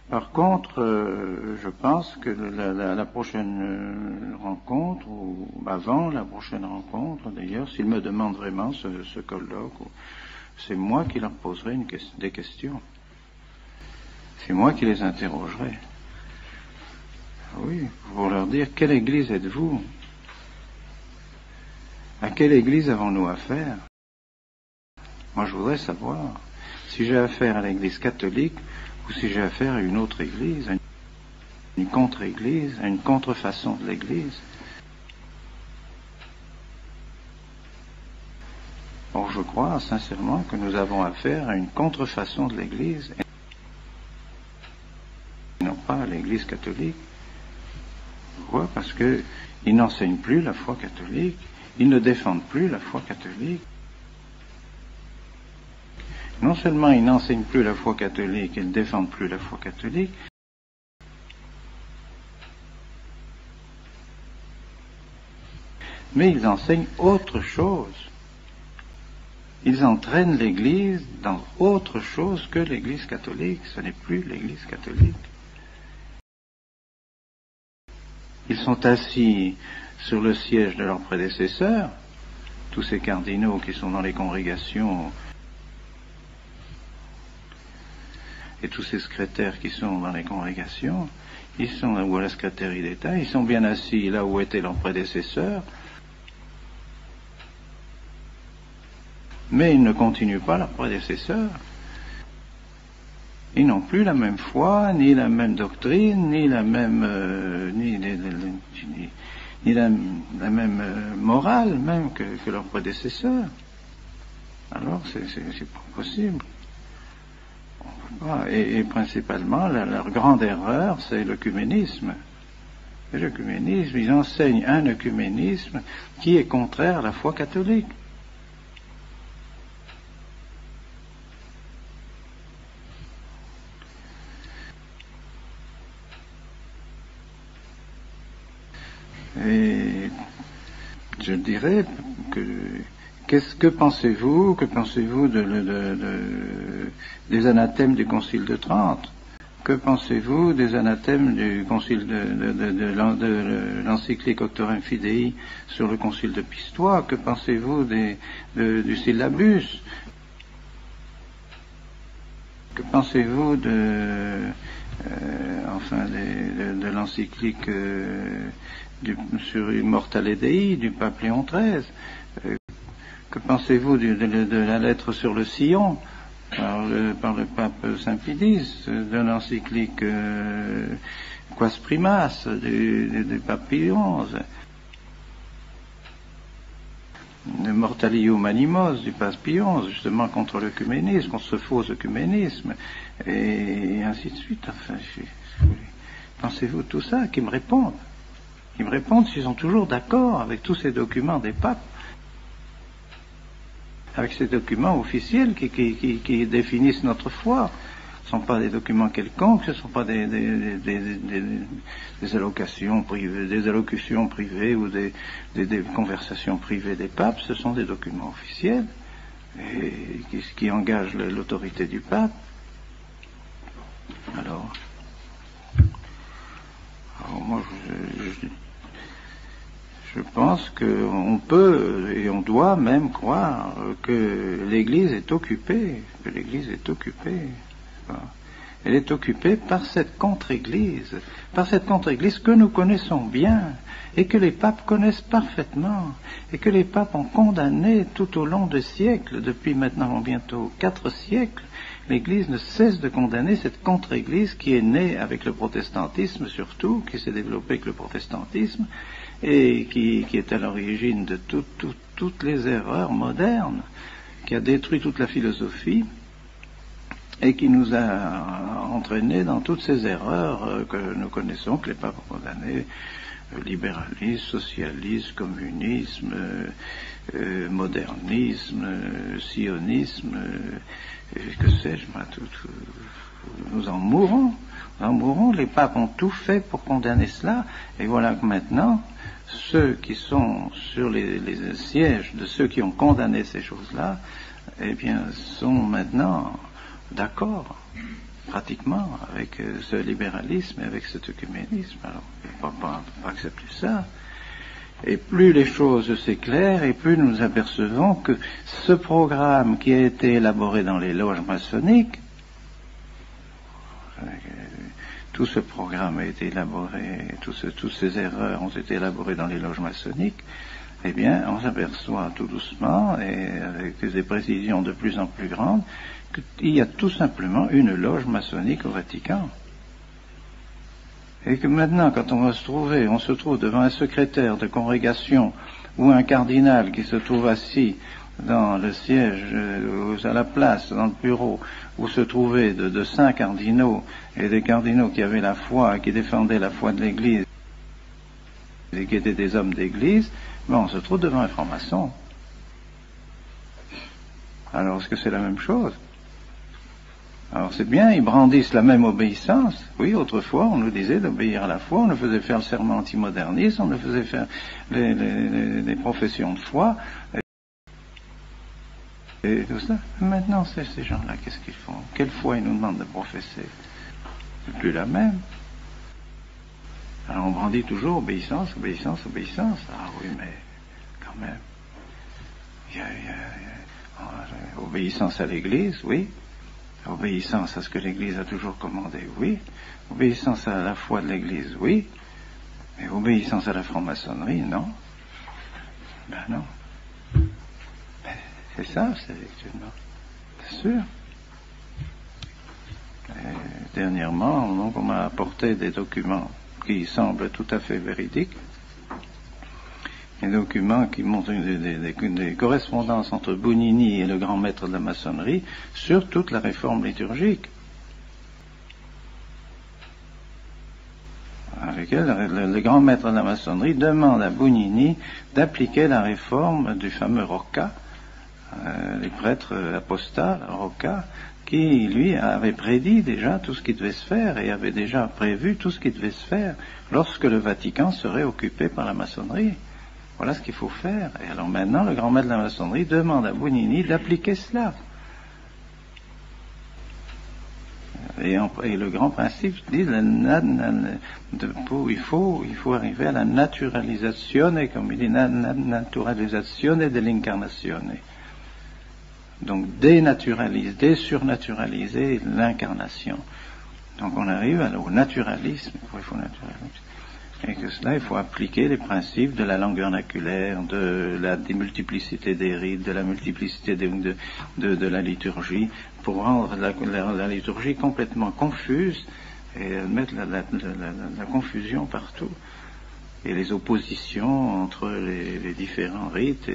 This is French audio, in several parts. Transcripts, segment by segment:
Par contre, je pense que la prochaine rencontre, ou avant la prochaine rencontre d'ailleurs, s'ils me demandent vraiment ce colloque, c'est moi qui leur poserai des questions. C'est moi qui les interrogerai. Oui, pour leur dire, quelle église êtes-vous? À quelle église avons-nous affaire? Moi, je voudrais savoir si j'ai affaire à l'église catholique ou si j'ai affaire à une autre église, à une contre-église, à une contrefaçon de l'église. Or, je crois sincèrement que nous avons affaire à une contrefaçon de l'église et non pas à l'église catholique. Pourquoi? Parce qu'ils n'enseignent plus la foi catholique, ils ne défendent plus la foi catholique. Non seulement ils n'enseignent plus la foi catholique, ils ne défendent plus la foi catholique, mais ils enseignent autre chose. Ils entraînent l'Église dans autre chose que l'Église catholique. Ce n'est plus l'Église catholique. Ils sont assis sur le siège de leurs prédécesseurs, tous ces cardinaux qui sont dans les congrégations et tous ces secrétaires qui sont dans les congrégations, ils sont là où à la secrétaire d'État, ils sont bien assis là où étaient leurs prédécesseurs, mais ils ne continuent pas leurs prédécesseurs. Ils n'ont plus la même foi, ni la même doctrine, ni la même la même morale même que leurs prédécesseurs. Alors c'est pas possible. Et principalement, leur grande erreur, c'est l'œcuménisme. Et l'œcuménisme, ils enseignent un œcuménisme qui est contraire à la foi catholique. Et je dirais que pensez-vous des anathèmes du Concile de Trente? Que pensez-vous des anathèmes du Concile de l'encyclique Auctorem Fidei sur le Concile de Pistoie? Que pensez-vous du syllabus? Que pensez-vous de l'encyclique sur Immortale Dei du pape Léon XIII? Que pensez-vous de la lettre sur le sillon par le pape Saint-Pidis, de l'encyclique Quas Primas du pape Pie XI, de Mortalium Animos du pape Pie XI, justement contre l'œcuménisme, contre ce faux œcuménisme, et ainsi de suite. Enfin, pensez-vous de tout ça? Qu'ils me répondent s'ils sont toujours d'accord avec tous ces documents des papes, avec ces documents officiels qui définissent notre foi. Ce ne sont pas des documents quelconques, ce ne sont pas des allocations privées, des allocutions privées ou des conversations privées des papes. Ce sont des documents officiels et qui engagent l'autorité du pape. Alors moi je pense qu'on peut et on doit même croire que l'Église est occupée, Elle est occupée par cette contre-Église que nous connaissons bien et que les papes connaissent parfaitement et que les papes ont condamné tout au long des siècles, depuis maintenant bientôt 4 siècles. L'Église ne cesse de condamner cette contre-Église qui est née avec le protestantisme surtout, qui s'est développée avec le protestantisme, et qui est à l'origine de toutes les erreurs modernes, qui a détruit toute la philosophie et qui nous a entraînés dans toutes ces erreurs que nous connaissons, que les papes ont condamnées: libéralisme, socialisme, communisme, modernisme, sionisme, que sais-je, nous en mourrons. Les papes ont tout fait pour condamner cela, et voilà que maintenant ceux qui sont sur les sièges de ceux qui ont condamné ces choses-là, eh bien, sont maintenant d'accord. pratiquement, avec ce libéralisme et avec cet œcuménisme. Alors, on ne peut pas accepter ça. Et plus les choses s'éclairent, et plus nous apercevons que ce programme qui a été élaboré dans les loges maçonniques, tout ce programme a été élaboré, toutes ces erreurs ont été élaborées dans les loges maçonniques, eh bien, on s'aperçoit tout doucement, et avec des précisions de plus en plus grandes, qu'il y a tout simplement une loge maçonnique au Vatican. Et que maintenant, quand on se trouve devant un secrétaire de congrégation ou un cardinal qui se trouve assis dans le siège, à la place, dans le bureau, où se trouvaient de saints cardinaux, et des cardinaux qui avaient la foi, qui défendaient la foi de l'Église, et qui étaient des hommes d'Église, ben on se trouve devant un franc-maçon. Alors, est-ce que c'est la même chose? Alors c'est bien, ils brandissent la même obéissance. Oui, autrefois, on nous disait d'obéir à la foi, on nous faisait faire le serment antimoderniste, on nous faisait faire les professions de foi, et tout ça. Maintenant, ces gens-là, qu'est-ce qu'ils font? Quelle foi ils nous demandent de professer? C'est plus la même. Alors on brandit toujours obéissance, obéissance, obéissance. Ah oui, mais quand même, obéissance à l'Église, oui. Obéissance à ce que l'Église a toujours commandé, oui. Obéissance à la foi de l'Église, oui. Mais obéissance à la franc-maçonnerie, non. Ben non. Ben, c'est ça, c'est actuellement. C'est sûr. Et dernièrement, donc, on m'a apporté des documents qui semblent tout à fait véridiques. Des documents qui montrent des correspondances entre Bugnini et le grand maître de la maçonnerie sur toute la réforme liturgique. Avec elle, le grand maître de la maçonnerie demande à Bugnini d'appliquer la réforme du fameux Rocca, les prêtres apostats, Rocca, qui, lui, avait prédit déjà tout ce qui devait se faire et avait déjà prévu tout ce qui devait se faire lorsque le Vatican serait occupé par la maçonnerie. Voilà ce qu'il faut faire. Et alors maintenant, le grand maître de la maçonnerie demande à Bugnini d'appliquer cela. Et le grand principe dit il faut arriver à la naturalisazione, comme il dit, naturalisazione dell'incarnazione. Donc désurnaturaliser l'incarnation. Donc on arrive au naturalisme. Il faut naturalisme. Et que cela, il faut appliquer les principes de la langue vernaculaire, de la démultiplicité des rites, de la multiplicité de la liturgie, pour rendre la liturgie complètement confuse et mettre la confusion partout. Et les oppositions entre les différents rites.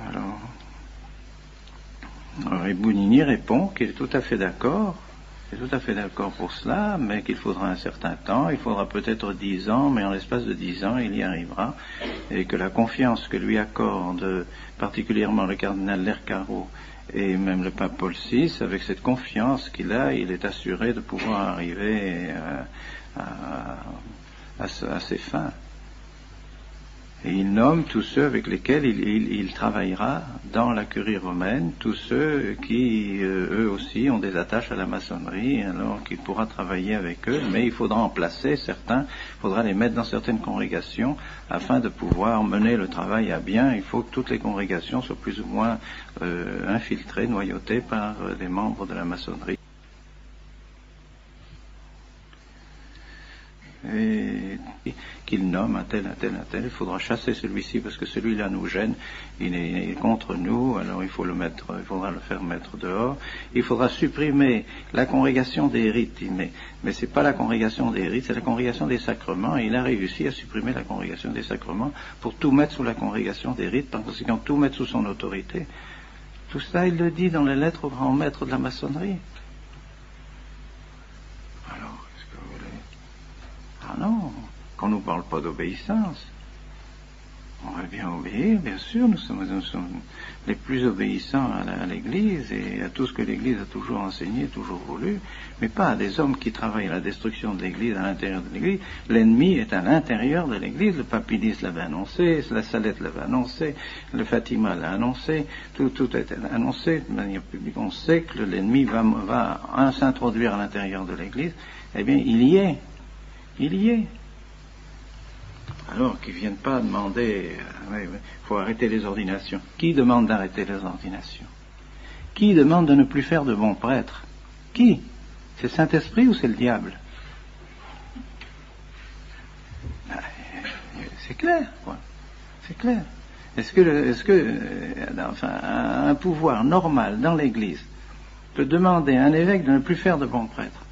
Alors Bugnini répond qu'il est tout à fait d'accord. Il est tout à fait d'accord pour cela, mais qu'il faudra un certain temps, il faudra peut-être 10 ans, mais en l'espace de 10 ans, il y arrivera, et que la confiance que lui accorde particulièrement le cardinal Lercaro et même le pape Paul VI, avec cette confiance qu'il a, il est assuré de pouvoir arriver à ses fins. Et il nomme tous ceux avec lesquels il travaillera dans la curie romaine, tous ceux qui, eux aussi, ont des attaches à la maçonnerie, alors qu'il pourra travailler avec eux, mais il faudra en placer certains, il faudra les mettre dans certaines congrégations, afin de pouvoir mener le travail à bien. Il faut que toutes les congrégations soient plus ou moins infiltrées, noyautées par des membres de la maçonnerie. Et qu'il nomme un tel, il faudra chasser celui-ci parce que celui-là nous gêne, il est contre nous, alors il faudra le faire mettre dehors. Il faudra supprimer la congrégation des rites, mais c'est pas la congrégation des rites, c'est la congrégation des sacrements, et il a réussi à supprimer la congrégation des sacrements pour tout mettre sous la congrégation des rites, par conséquent tout mettre sous son autorité. Tout ça, il le dit dans les lettres au grand maître de la maçonnerie. Alors, qu'est-ce que vous voulez? Ah non, qu'on ne nous parle pas d'obéissance. On va bien obéir, bien sûr, nous sommes les plus obéissants à l'Église et à tout ce que l'Église a toujours enseigné, toujours voulu, mais pas à des hommes qui travaillent à la destruction de l'Église à l'intérieur de l'Église. L'ennemi est à l'intérieur de l'Église, le Papidis l'avait annoncé, la Salette l'avait annoncé, le Fatima l'a annoncé, tout a été annoncé de manière publique. On sait que l'ennemi va s'introduire à l'intérieur de l'Église. Eh bien, il y est. Alors qu'ils ne viennent pas demander, il faut arrêter les ordinations. Qui demande d'arrêter les ordinations? Qui demande de ne plus faire de bons prêtres? Qui? C'est le Saint-Esprit ou c'est le diable? C'est clair, quoi. C'est clair. Est-ce que un pouvoir normal dans l'Église peut demander à un évêque de ne plus faire de bons prêtres?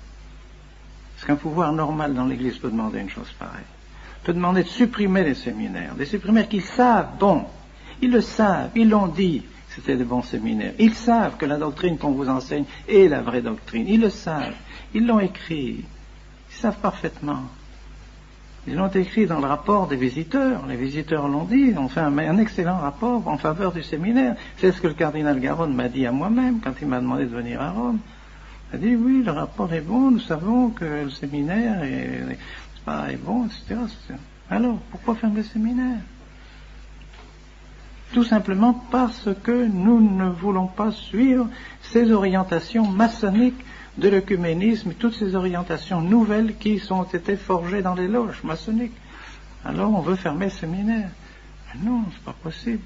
Est-ce qu'un pouvoir normal dans l'Église peut demander une chose pareille? Peut demander de supprimer les séminaires, des séminaires qu'ils savent, ils le savent, ils l'ont dit, c'était des bons séminaires. Ils savent que la doctrine qu'on vous enseigne est la vraie doctrine. Ils le savent, ils l'ont écrit, ils savent parfaitement. Ils l'ont écrit dans le rapport des visiteurs. Les visiteurs l'ont dit, ont fait un excellent rapport en faveur du séminaire. C'est ce que le cardinal Garonne m'a dit à moi-même quand il m'a demandé de venir à Rome. Il a dit, oui, le rapport est bon, nous savons que le séminaire est bon, etc. Alors, pourquoi fermer le séminaire? Tout simplement parce que nous ne voulons pas suivre ces orientations maçonniques de l'œcuménisme et toutes ces orientations nouvelles qui ont été forgées dans les loges maçonniques. Alors, on veut fermer le séminaire. Mais non, c'est pas possible.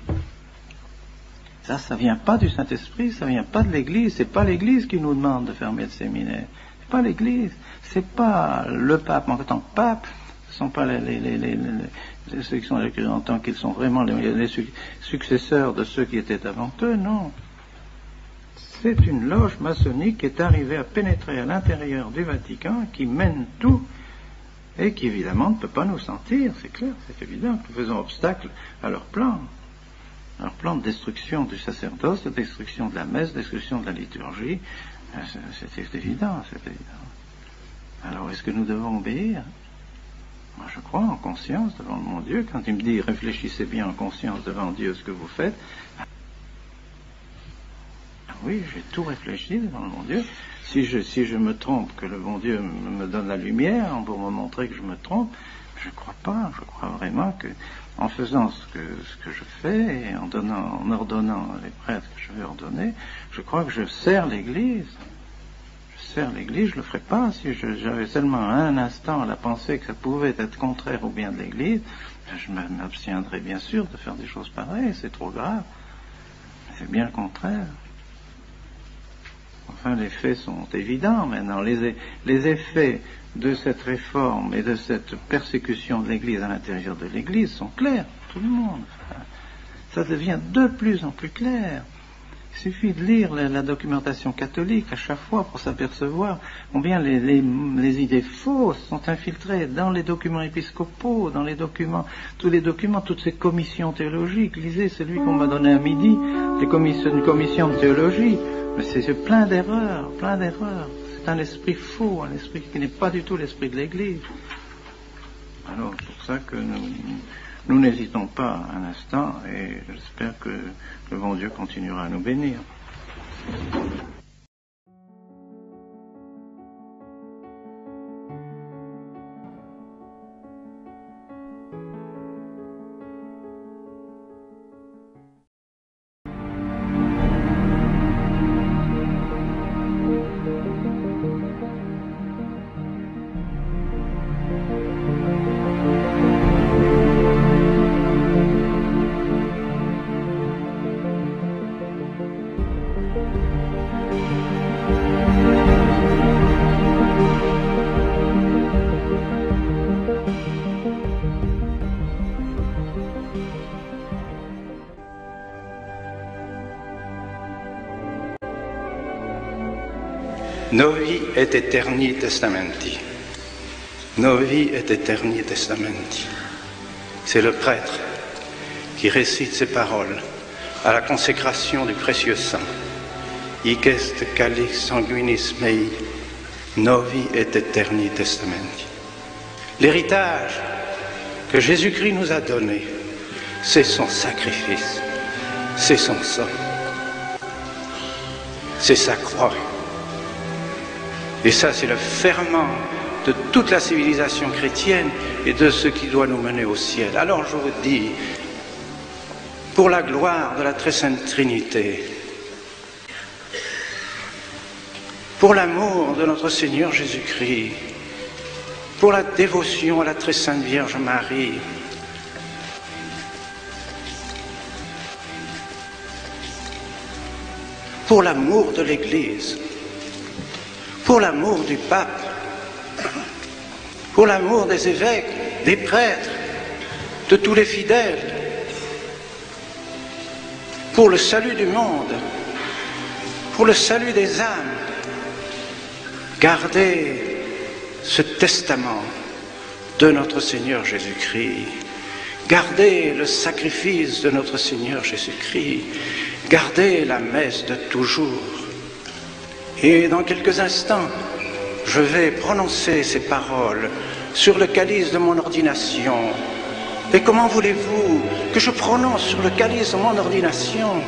Ça vient pas du Saint-Esprit, ça vient pas de l'Église. C'est pas l'Église qui nous demande de fermer le séminaire. C'est pas l'Église. C'est pas le pape en tant que pape, ce ne sont pas ceux qui sont en tant qu'ils sont vraiment les successeurs de ceux qui étaient avant eux, non. C'est une loge maçonnique qui est arrivée à pénétrer à l'intérieur du Vatican, qui mène tout, et qui évidemment ne peut pas nous sentir, c'est clair, c'est évident, que nous faisons obstacle à leur plan de destruction du sacerdoce, de destruction de la messe, de destruction de la liturgie, c'est évident, c'est évident. Alors, est-ce que nous devons obéir? Moi, je crois en conscience devant mon Dieu. Quand il me dit, réfléchissez bien en conscience devant Dieu ce que vous faites. Oui, j'ai tout réfléchi devant mon Dieu. Si je me trompe, que le bon Dieu me donne la lumière pour me montrer que je me trompe, je ne crois pas. Je crois vraiment que, en faisant ce que je fais, et en ordonnant les prêtres que je vais ordonner, je crois que je sers l'Église. L'Église, je le ferais pas si j'avais seulement un instant la pensée que ça pouvait être contraire au bien de l'Église. Je m'abstiendrais bien sûr de faire des choses pareilles, c'est trop grave. C'est bien le contraire. Enfin, les faits sont évidents maintenant. Les effets de cette réforme et de cette persécution de l'Église à l'intérieur de l'Église sont clairs, tout le monde. Ça devient de plus en plus clair. Il suffit de lire la documentation catholique à chaque fois pour s'apercevoir combien les idées fausses sont infiltrées dans les documents épiscopaux, dans tous les documents, toutes ces commissions théologiques. Lisez celui qu'on m'a donné à midi, une commission de théologie. Mais c'est plein d'erreurs. C'est un esprit faux, un esprit qui n'est pas du tout l'esprit de l'Église. Alors, c'est pour ça que nous n'hésitons pas un instant et j'espère que le bon Dieu continuera à nous bénir. Novi et aeterni testamenti. Novi et aeterni testamenti. C'est le prêtre qui récite ces paroles à la consécration du précieux sang. Hic est calix sanguinis mei, novi et aeterni testamenti. L'héritage que Jésus-Christ nous a donné c'est son sacrifice, c'est son sang, c'est sa croix. Et ça, c'est le ferment de toute la civilisation chrétienne et de ce qui doit nous mener au ciel. Alors je vous dis, pour la gloire de la très sainte Trinité, pour l'amour de notre Seigneur Jésus-Christ, pour la dévotion à la très sainte Vierge Marie, pour l'amour de l'Église, pour l'amour du pape, pour l'amour des évêques, des prêtres, de tous les fidèles, pour le salut du monde, pour le salut des âmes. Gardez ce testament de notre Seigneur Jésus-Christ. Gardez le sacrifice de notre Seigneur Jésus-Christ. Gardez la messe de toujours. Et dans quelques instants, je vais prononcer ces paroles sur le calice de mon ordination. Et comment voulez-vous que je prononce sur le calice de mon ordination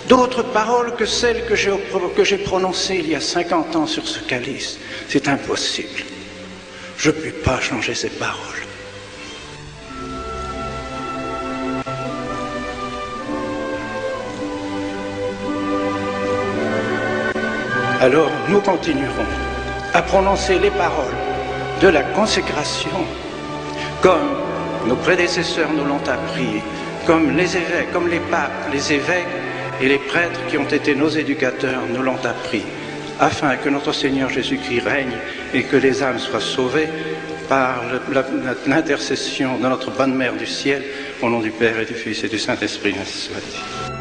d'autres paroles que celles que j'ai prononcées il y a 50 ans sur ce calice? C'est impossible. Je ne puis pas changer ces paroles. Alors nous continuerons à prononcer les paroles de la consécration comme nos prédécesseurs nous l'ont appris, comme les évêques, comme les papes, les évêques et les prêtres qui ont été nos éducateurs nous l'ont appris, afin que notre Seigneur Jésus-Christ règne et que les âmes soient sauvées par l'intercession de notre bonne Mère du ciel, au nom du Père et du Fils et du Saint-Esprit, ainsi soit-il.